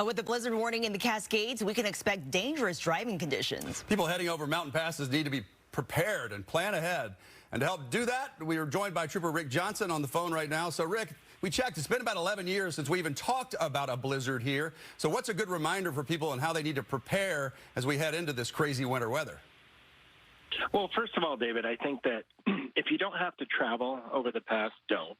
With the blizzard warning in the Cascades, we can expect dangerous driving conditions. People heading over mountain passes need to be prepared and plan ahead. And to help do that, we are joined by Trooper Rick Johnson on the phone right now. So, Rick, we checked. It's been about 11 years since we even talked about a blizzard here. So what's a good reminder for people on how they need to prepare as we head into this crazy winter weather? Well, first of all, David, I think that if you don't have to travel over the pass, don't.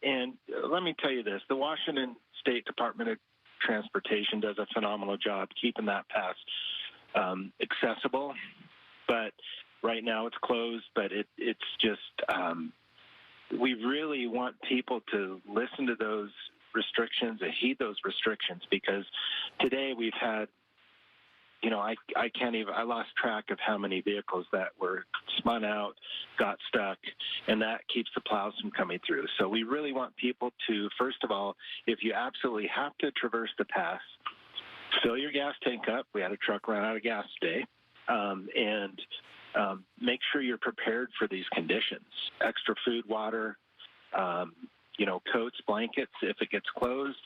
And let me tell you this, the Washington State Department of Transportation does a phenomenal job keeping that pass accessible. But right now it's closed, but it's just, we really want people to listen to those restrictions and heed those restrictions, because today we've had, I lost track of how many vehicles that were spun out, got stuck, and that keeps the plows from coming through. So we really want people to, first of all, if you absolutely have to traverse the pass, fill your gas tank up. We had a truck run out of gas today. And make sure you're prepared for these conditions. Extra food, water, coats, blankets if it gets closed.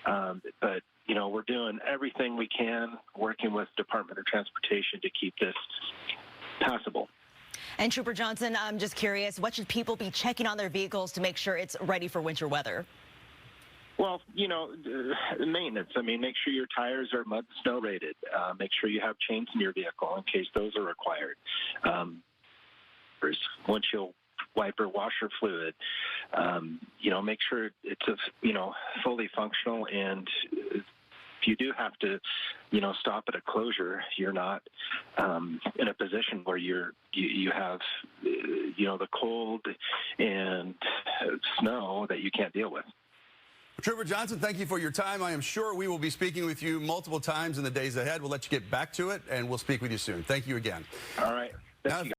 But we're doing everything we can, working with Department of Transportation to keep this passable. And Trooper Johnson, I'm just curious, what should people be checking on their vehicles to make sure it's ready for winter weather? Well, maintenance. I mean, make sure your tires are mud and snow rated. Make sure you have chains in your vehicle in case those are required. Windshield wiper, washer fluid. Make sure it's fully functional. And if you do have to, stop at a closure, you're not in a position where you have, the cold and snow that you can't deal with. Trooper Johnson, thank you for your time. I am sure we will be speaking with you multiple times in the days ahead. We'll let you get back to it, and we'll speak with you soon. Thank you again. All right. Thank you.